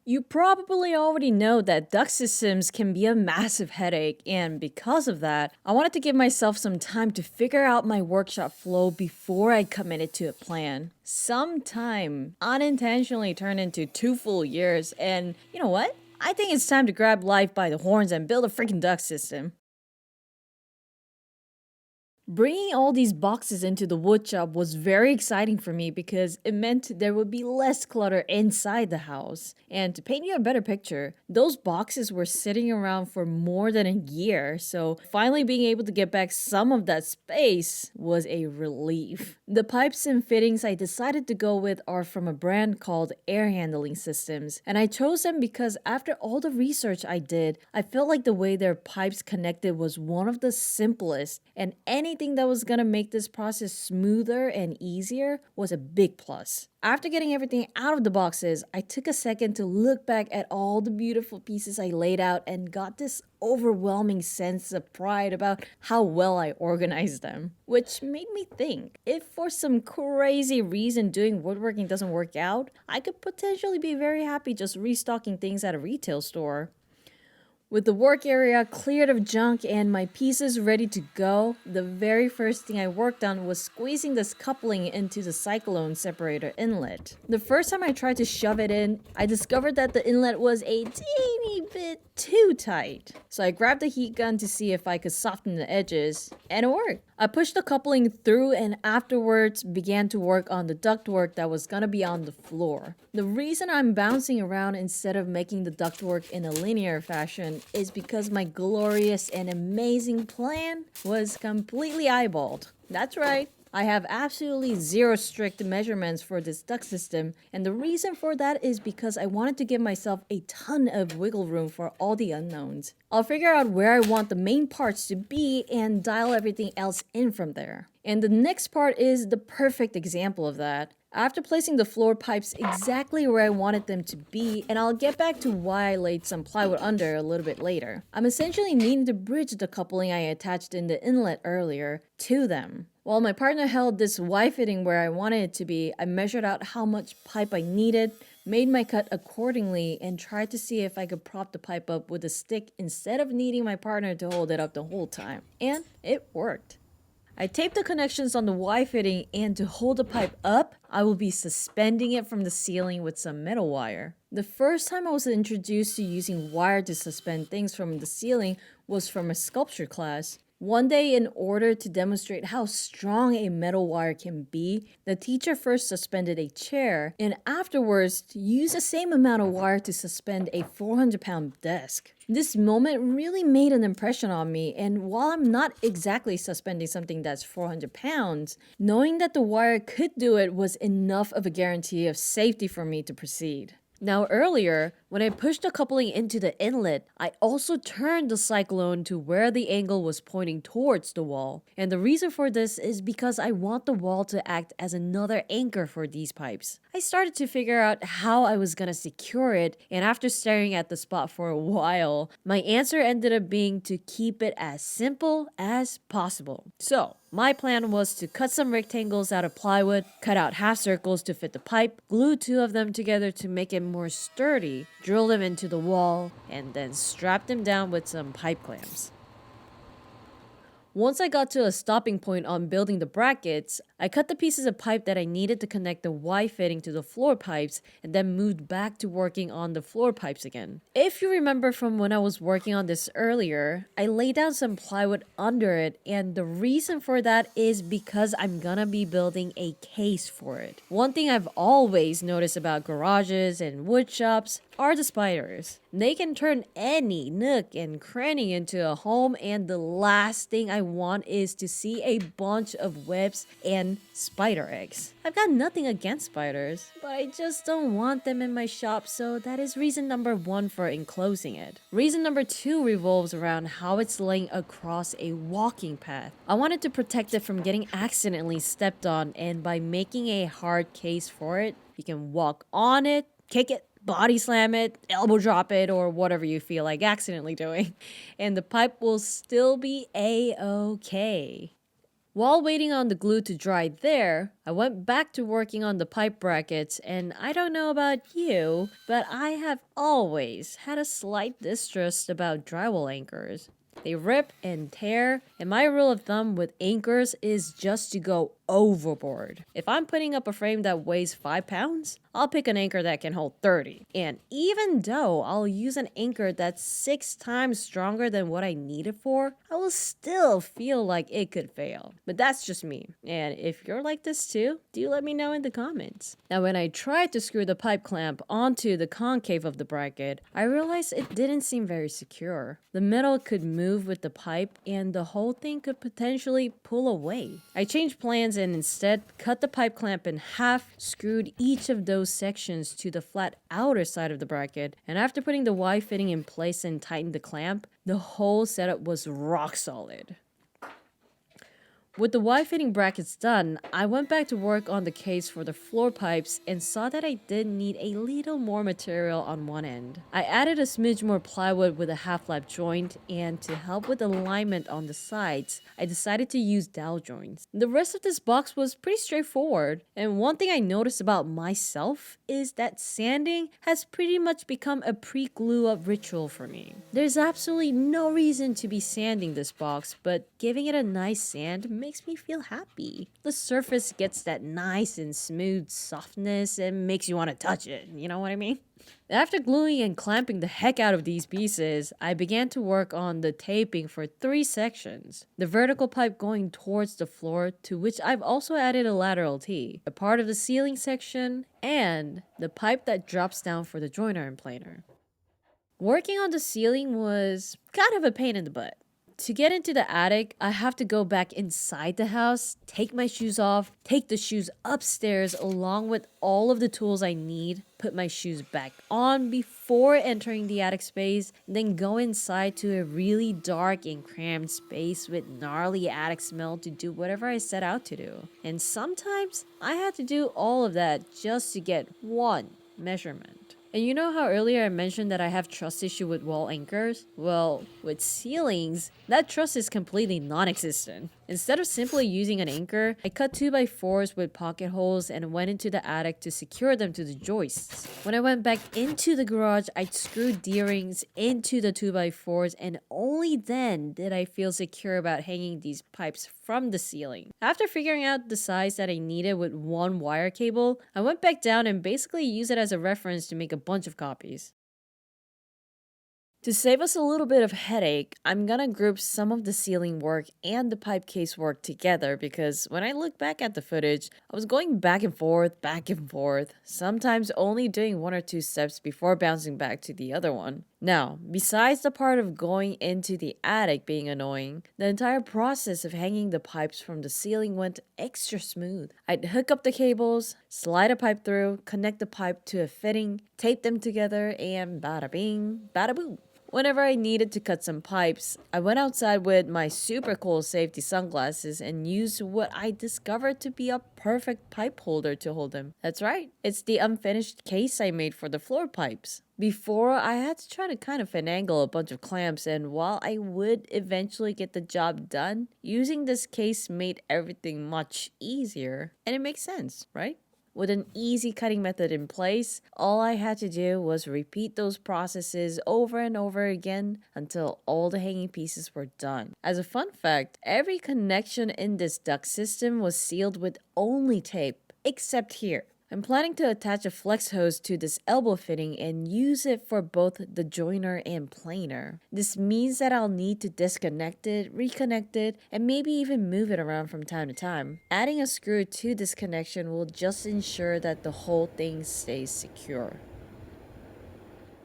You probably already know that duct systems can be a massive headache, and because of that, I wanted to give myself some time to figure out my workshop flow before I committed to a plan. Some time unintentionally turned into 2 full years, and you know what? I think it's time to grab life by the horns and build a freaking duct system. Bringing all these boxes into the woodshop was very exciting for me because it meant there would be less clutter inside the house. And to paint you a better picture, those boxes were sitting around for more than a year, so finally being able to get back some of that space was a relief. The pipes and fittings I decided to go with are from a brand called Air Handling Systems, and I chose them because after all the research I did, I felt like the way their pipes connected was one of the simplest, and anything that was gonna make this process smoother and easier was a big plus. After getting everything out of the boxes, I took a second to look back at all the beautiful pieces I laid out and got this overwhelming sense of pride about how well I organized them. Which made me think, if for some crazy reason doing woodworking doesn't work out, I could potentially be very happy just restocking things at a retail store. With the work area cleared of junk and my pieces ready to go, the very first thing I worked on was squeezing this coupling into the cyclone separator inlet. The first time I tried to shove it in, I discovered that the inlet was a teeny bit too tight. So I grabbed the heat gun to see if I could soften the edges, and it worked. I pushed the coupling through and afterwards began to work on the ductwork that was gonna be on the floor. The reason I'm bouncing around instead of making the ductwork in a linear fashion is because my glorious and amazing plan was completely eyeballed. That's right. I have absolutely zero strict measurements for this duct system, and the reason for that is because I wanted to give myself a ton of wiggle room for all the unknowns. I'll figure out where I want the main parts to be and dial everything else in from there. And the next part is the perfect example of that. After placing the floor pipes exactly where I wanted them to be, and I'll get back to why I laid some plywood under a little bit later, I'm essentially needing to bridge the coupling I attached in the inlet earlier to them. While my partner held this Y fitting where I wanted it to be, I measured out how much pipe I needed, made my cut accordingly, and tried to see if I could prop the pipe up with a stick instead of needing my partner to hold it up the whole time. And it worked. I taped the connections on the Y fitting, and to hold the pipe up, I will be suspending it from the ceiling with some metal wire. The first time I was introduced to using wire to suspend things from the ceiling was from a sculpture class. One day, in order to demonstrate how strong a metal wire can be, the teacher first suspended a chair and afterwards used the same amount of wire to suspend a 400-pound desk. This moment really made an impression on me, and while I'm not exactly suspending something that's 400 pounds, knowing that the wire could do it was enough of a guarantee of safety for me to proceed. Now earlier, when I pushed the coupling into the inlet, I also turned the cyclone to where the angle was pointing towards the wall. And the reason for this is because I want the wall to act as another anchor for these pipes. I started to figure out how I was gonna secure it, and after staring at the spot for a while, my answer ended up being to keep it as simple as possible. So, my plan was to cut some rectangles out of plywood, cut out half circles to fit the pipe, glue 2 of them together to make it more sturdy, drill them into the wall, and then strap them down with some pipe clamps. Once I got to a stopping point on building the brackets, I cut the pieces of pipe that I needed to connect the Y fitting to the floor pipes and then moved back to working on the floor pipes again. If you remember from when I was working on this earlier, I laid down some plywood under it, and the reason for that is because I'm gonna be building a case for it. One thing I've always noticed about garages and wood shops are the spiders. They can turn any nook and cranny into a home, and the last thing I want is to see a bunch of webs and spider eggs. I've got nothing against spiders, but I just don't want them in my shop, so that is reason number 1 for enclosing it. Reason number 2 revolves around how it's laying across a walking path. I wanted to protect it from getting accidentally stepped on, and by making a hard case for it, you can walk on it, kick it, body slam it, elbow drop it, or whatever you feel like accidentally doing, and the pipe will still be a-okay. While waiting on the glue to dry there, I went back to working on the pipe brackets, and I don't know about you, but I have always had a slight distrust about drywall anchors. They rip and tear, and my rule of thumb with anchors is just to go overboard. If I'm putting up a frame that weighs 5 pounds, I'll pick an anchor that can hold 30. And even though I'll use an anchor that's 6 times stronger than what I need it for, I will still feel like it could fail. But that's just me. And if you're like this too, do let me know in the comments. Now, when I tried to screw the pipe clamp onto the concave of the bracket, I realized it didn't seem very secure. The metal could move with the pipe and the whole thing could potentially pull away. I changed plans and instead cut the pipe clamp in half, screwed each of those sections to the flat outer side of the bracket, and after putting the Y fitting in place and tightened the clamp, the whole setup was rock solid. With the Y-fitting brackets done, I went back to work on the case for the floor pipes and saw that I did need a little more material on one end. I added a smidge more plywood with a half-lap joint, and to help with alignment on the sides, I decided to use dowel joints. The rest of this box was pretty straightforward, and one thing I noticed about myself is that sanding has pretty much become a pre-glue up ritual for me. There's absolutely no reason to be sanding this box, but giving it a nice sand makes me feel happy. The surface gets that nice and smooth softness and makes you want to touch it, you know what I mean? After gluing and clamping the heck out of these pieces, I began to work on the taping for 3 sections. The vertical pipe going towards the floor, to which I've also added a lateral T, a part of the ceiling section, and the pipe that drops down for the joiner and planer. Working on the ceiling was kind of a pain in the butt. To get into the attic, I have to go back inside the house, take my shoes off, take the shoes upstairs along with all of the tools I need, put my shoes back on before entering the attic space, then go inside to a really dark and cramped space with gnarly attic smell to do whatever I set out to do. And sometimes I had to do all of that just to get one measurement. And you know how earlier I mentioned that I have trust issue with wall anchors? Well, with ceilings, that trust is completely non-existent. Instead of simply using an anchor, I cut 2x4s with pocket holes and went into the attic to secure them to the joists. When I went back into the garage, I screwed D-rings into the 2x4s, and only then did I feel secure about hanging these pipes from the ceiling. After figuring out the size that I needed with one wire cable, I went back down and basically used it as a reference to make a bunch of copies. To save us a little bit of headache, I'm gonna group some of the ceiling work and the pipe case work together because when I look back at the footage, I was going back and forth, sometimes only doing 1 or 2 steps before bouncing back to the other one. Now, besides the part of going into the attic being annoying, the entire process of hanging the pipes from the ceiling went extra smooth. I'd hook up the cables, slide a pipe through, connect the pipe to a fitting, tape them together, and bada bing, bada boom. Whenever I needed to cut some pipes, I went outside with my super cool safety sunglasses and used what I discovered to be a perfect pipe holder to hold them. That's right, it's the unfinished case I made for the floor pipes. Before, I had to try to kind of finagle a bunch of clamps, and while I would eventually get the job done, using this case made everything much easier. And it makes sense, right? With an easy cutting method in place, all I had to do was repeat those processes over and over again until all the hanging pieces were done. As a fun fact, every connection in this duct system was sealed with only tape, except here. I'm planning to attach a flex hose to this elbow fitting and use it for both the joiner and planer. This means that I'll need to disconnect it, reconnect it, and maybe even move it around from time to time. Adding a screw to this connection will just ensure that the whole thing stays secure.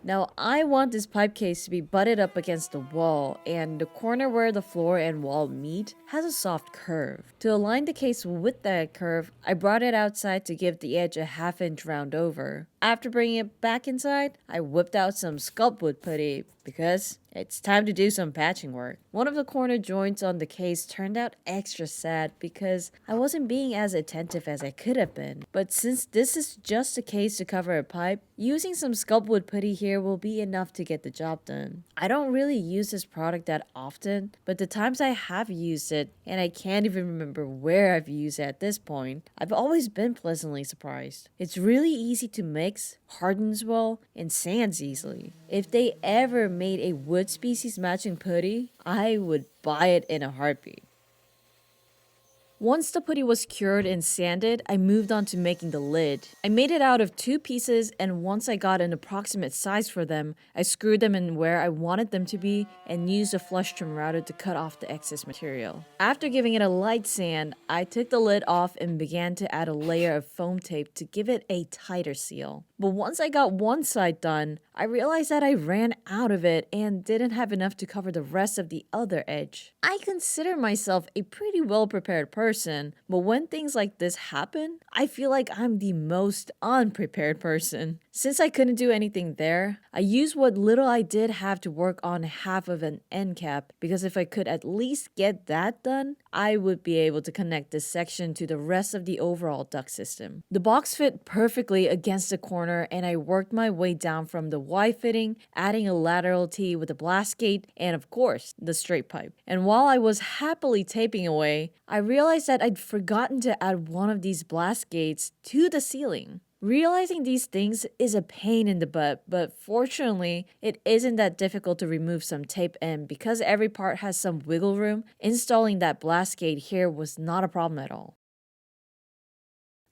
Now, I want this pipe case to be butted up against the wall, and the corner where the floor and wall meet has a soft curve. To align the case with that curve, I brought it outside to give the edge a 1/2 inch round over. After bringing it back inside, I whipped out some sculptwood putty because it's time to do some patching work. One of the corner joints on the case turned out extra sad because I wasn't being as attentive as I could have been. But since this is just a case to cover a pipe, using some sculptwood putty here will be enough to get the job done. I don't really use this product that often, but the times I have used it, and I can't even remember where I've used it at this point, I've always been pleasantly surprised. It's really easy to mix, hardens well, and sands easily. If they ever made a wood species matching putty, I would buy it in a heartbeat. Once the putty was cured and sanded, I moved on to making the lid. I made it out of 2 pieces, and once I got an approximate size for them, I screwed them in where I wanted them to be and used a flush trim router to cut off the excess material. After giving it a light sand, I took the lid off and began to add a layer of foam tape to give it a tighter seal. But once I got one side done, I realized that I ran out of it and didn't have enough to cover the rest of the other edge. I consider myself a pretty well prepared person, but when things like this happen, I feel like I'm the most unprepared person. Since I couldn't do anything there, I used what little I did have to work on half of an end cap because if I could at least get that done, I would be able to connect this section to the rest of the overall duct system. The box fit perfectly against the corner and I worked my way down from the Y fitting, adding a lateral T with a blast gate, and of course, the straight pipe. And while I was happily taping away, I realized that I'd forgotten to add one of these blast gates to the ceiling. Realizing these things is a pain in the butt, but fortunately, it isn't that difficult to remove some tape, and because every part has some wiggle room, installing that blast gate here was not a problem at all.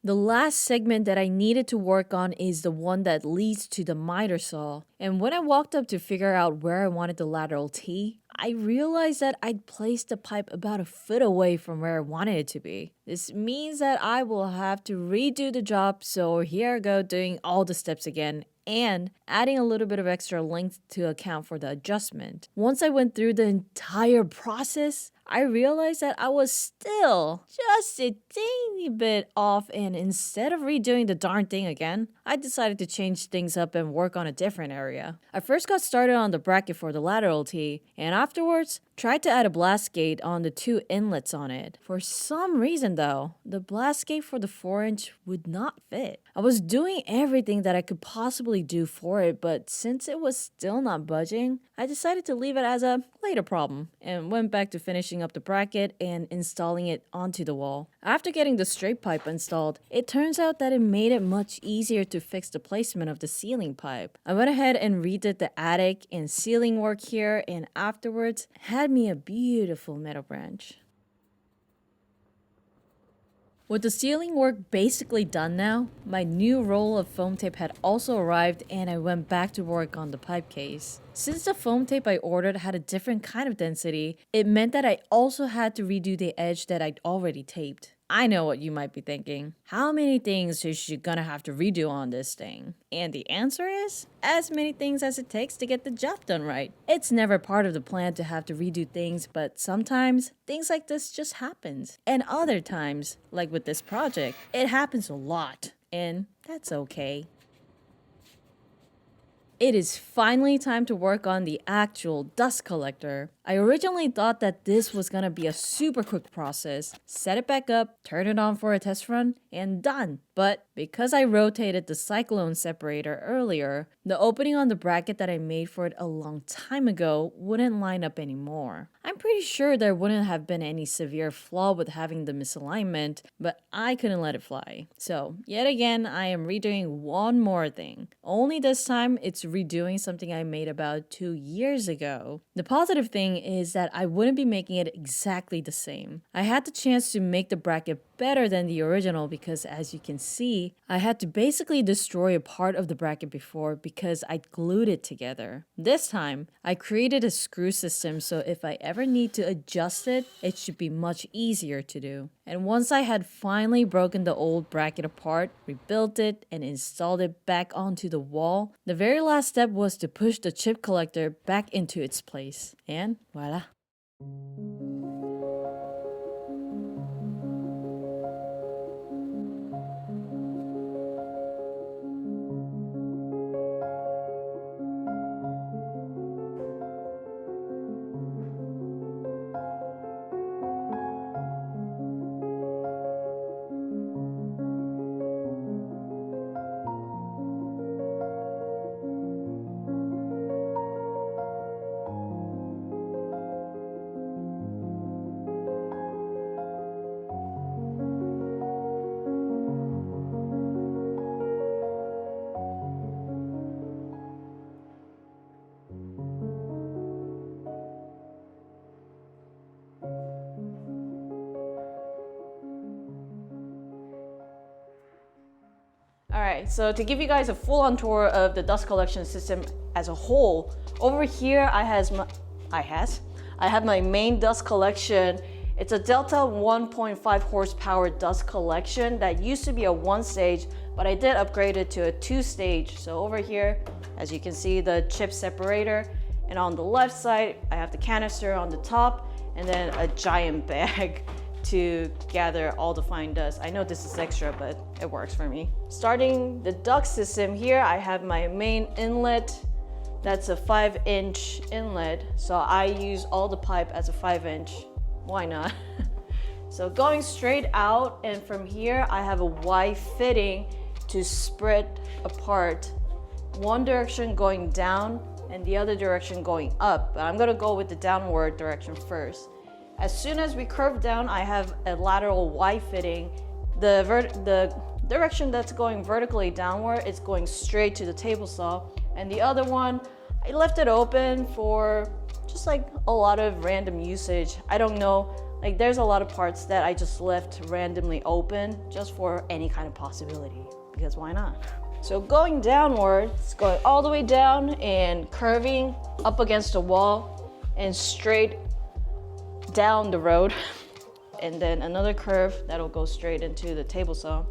The last segment that I needed to work on is the one that leads to the miter saw. And when I walked up to figure out where I wanted the lateral T, I realized that I'd placed the pipe about a foot away from where I wanted it to be. This means that I will have to redo the job, so here I go doing all the steps again and adding a little bit of extra length to account for the adjustment. Once I went through the entire process, I realized that I was still just a teeny bit off, and instead of redoing the darn thing again, I decided to change things up and work on a different area. I first got started on the bracket for the lateral T, and afterwards, tried to add a blast gate on the 2 inlets on it. For some reason though, the blast gate for the 4-inch would not fit. I was doing everything that I could possibly do for it, but since it was still not budging, I decided to leave it as a later problem and went back to finishing up the bracket and installing it onto the wall. After getting the straight pipe installed, it turns out that it made it much easier to fix the placement of the ceiling pipe. I went ahead and redid the attic and ceiling work here, and afterwards had me a beautiful metal branch. With the ceiling work basically done now, my new roll of foam tape had also arrived and I went back to work on the pipe case. Since the foam tape I ordered had a different kind of density, it meant that I also had to redo the edge that I'd already taped. I know what you might be thinking. How many things is she gonna have to redo on this thing? And the answer is, as many things as it takes to get the job done right. It's never part of the plan to have to redo things, but sometimes things like this just happens. And other times, like with this project, it happens a lot. And that's okay. It is finally time to work on the actual dust collector. I originally thought that this was gonna be a super quick process. Set it back up, turn it on for a test run, and done. But because I rotated the cyclone separator earlier, the opening on the bracket that I made for it a long time ago wouldn't line up anymore. I'm pretty sure there wouldn't have been any severe flaw with having the misalignment, but I couldn't let it fly. So, yet again, I am redoing one more thing. Only this time, it's redoing something I made about 2 years ago. The positive thing is that I wouldn't be making it exactly the same. I had the chance to make the bracket better than the original because, as you can see, I had to basically destroy a part of the bracket before because I glued it together. This time, I created a screw system so if I ever need to adjust it, it should be much easier to do. And once I had finally broken the old bracket apart, rebuilt it, and installed it back onto the wall, the very last step was to push the chip collector back into its place. And voila. right, so to give you guys a full-on tour of the dust collection system as a whole, over here I have my main dust collection. It's a Delta 1.5 horsepower dust collection that used to be a 1-stage, but I did upgrade it to a 2-stage. So over here, as you can see, the chip separator, and on the left side, I have the canister on the top, and then a giant bag to gather all the fine dust. I know this is extra, but it works for me. Starting the duct system here, I have my main inlet. That's a 5-inch inlet, so I use all the pipe as a 5-inch. Why not? So going straight out, and from here I have a Y fitting to spread apart. One direction going down and the other direction going up, but I'm gonna go with the downward direction first. As soon as we curve down, I have a lateral Y fitting. The direction that's going vertically downward is going straight to the table saw, and the other one, I left it open for just like a lot of random usage. I don't know, like there's a lot of parts that I just left randomly open just for any kind of possibility, because why not? So going downwards, going all the way down and curving up against the wall and straight down the road, and then another curve that'll go straight into the table saw.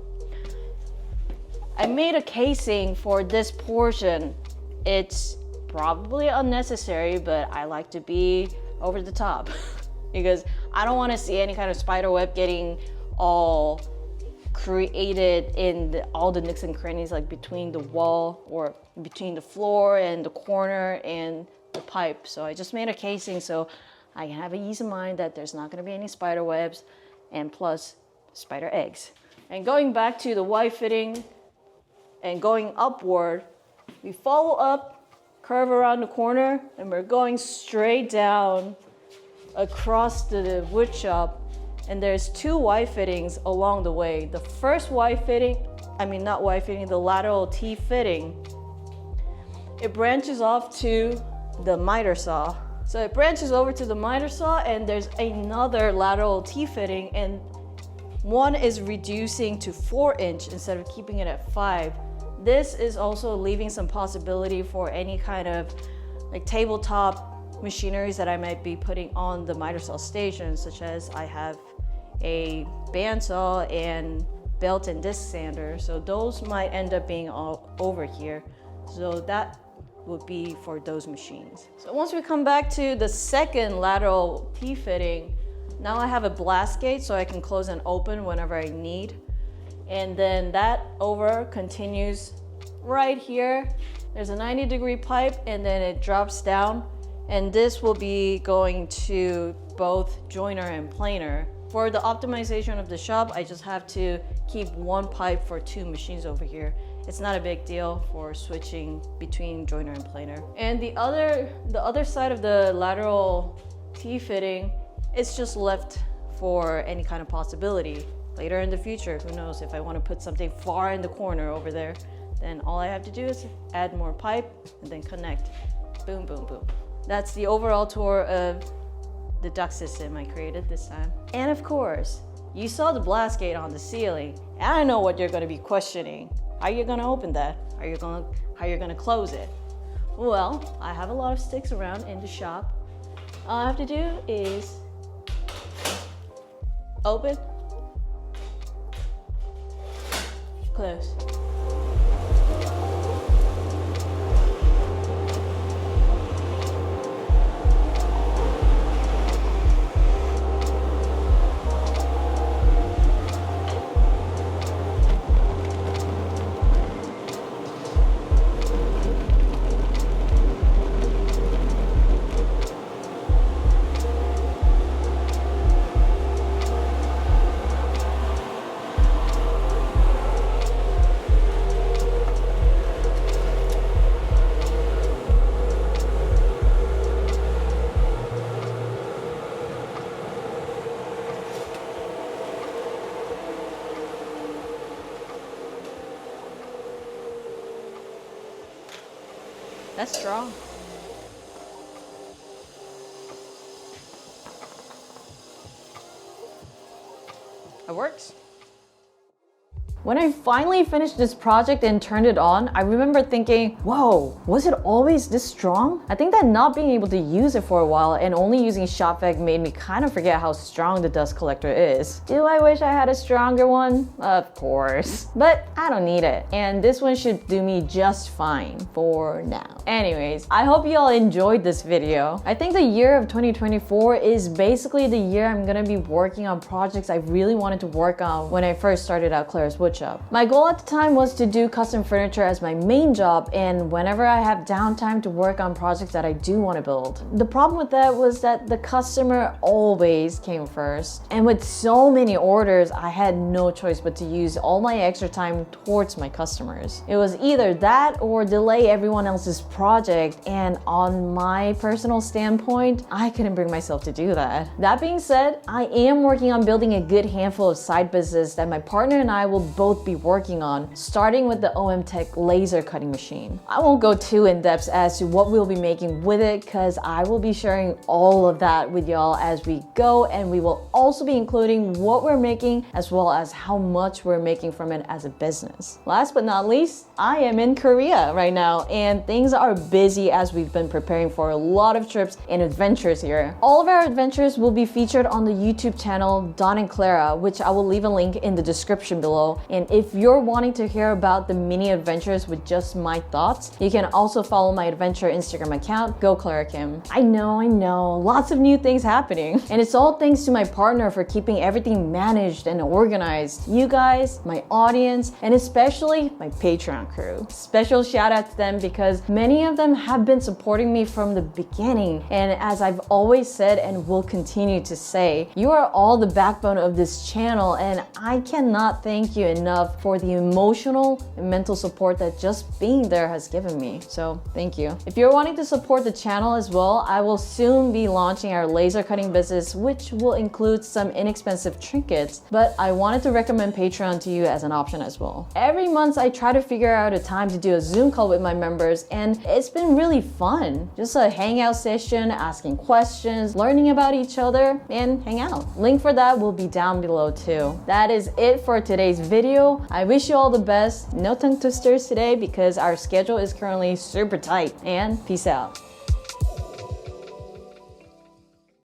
I made a casing for this portion. It's probably unnecessary, but I like to be over the top because I don't want to see any kind of spider web getting all created in all the nooks and crannies, like between the wall or between the floor and the corner and the pipe. So I just made a casing so I can have an ease of mind that there's not going to be any spider webs, and plus spider eggs. And going back to the Y fitting and going upward, we follow up, curve around the corner, and we're going straight down across the wood shop. And there's 2 Y fittings along the way. The first Y fitting, the lateral T fitting, it branches off to the miter saw. So it branches over to the miter saw, and there's another lateral T fitting, and one is reducing to 4-inch instead of keeping it at 5. This is also leaving some possibility for any kind of like tabletop machineries that I might be putting on the miter saw station, such as I have a bandsaw and belt and disc sander. So those might end up being all over here. So that would be for those machines. So once we come back to the second lateral T fitting, now I have a blast gate so I can close and open whenever I need. And then that over continues right here. There's a 90-degree pipe, and then it drops down. And this will be going to both joiner and planer. For the optimization of the shop, I just have to keep one pipe for 2 machines over here. It's not a big deal for switching between joiner and planer. And the other side of the lateral T fitting, it's just left for any kind of possibility. Later in the future, who knows, if I want to put something far in the corner over there, then all I have to do is add more pipe and then connect. Boom, boom, boom. That's the overall tour of the duct system I created this time. And of course, you saw the blast gate on the ceiling. And I know what you're going to be questioning. How are you going to open that? How are you going to close it? Well, I have a lot of sticks around in the shop. All I have to do is open, close. That's strong. It works. When I finally finished this project and turned it on, I remember thinking, whoa, was it always this strong? I think that not being able to use it for a while and only using shop vac made me kind of forget how strong the dust collector is. Do I wish I had a stronger one? Of course. But I don't need it. And this one should do me just fine for now. Anyways, I hope you all enjoyed this video. I think the year of 2024 is basically the year I'm gonna be working on projects I really wanted to work on when I first started out Clara's Woodshop. My goal at the time was to do custom furniture as my main job, and whenever I have downtime to work on projects that I do want to build. The problem with that was that the customer always came first. And with so many orders, I had no choice but to use all my extra time towards my customers. It was either that or delay everyone else's project, and on my personal standpoint, I couldn't bring myself to do that. That being said, I am working on building a good handful of side businesses that my partner and I will both be working on, starting with the OM Tech laser cutting machine. I won't go too in depth as to what we'll be making with it because I will be sharing all of that with y'all as we go, and we will also be including what we're making as well as how much we're making from it as a business. Last but not least, I am in Korea right now and things are busy as we've been preparing for a lot of trips and adventures here. All of our adventures will be featured on the YouTube channel Don and Clara, which I will leave a link in the description below. And if you're wanting to hear about the mini adventures with just my thoughts, you can also follow my adventure Instagram account, Go Clara Kim. I know, lots of new things happening. And it's all thanks to my partner for keeping everything managed and organized. You guys, my audience, and especially my Patreon crew. Special shout out to them because many of them have been supporting me from the beginning. And as I've always said and will continue to say, you are all the backbone of this channel, and I cannot thank you enough for the emotional and mental support that just being there has given me. So thank you. If you're wanting to support the channel as well, I will soon be launching our laser cutting business, which will include some inexpensive trinkets, but I wanted to recommend Patreon to you as an option as well. Every month I try to figure out a time to do a Zoom call with my members, and it's been really fun. Just a hangout session, asking questions, learning about each other, and hang out. Link for that will be down below too. That is it for today's video. I wish you all the best. No tongue twisters today because our schedule is currently super tight, and peace out.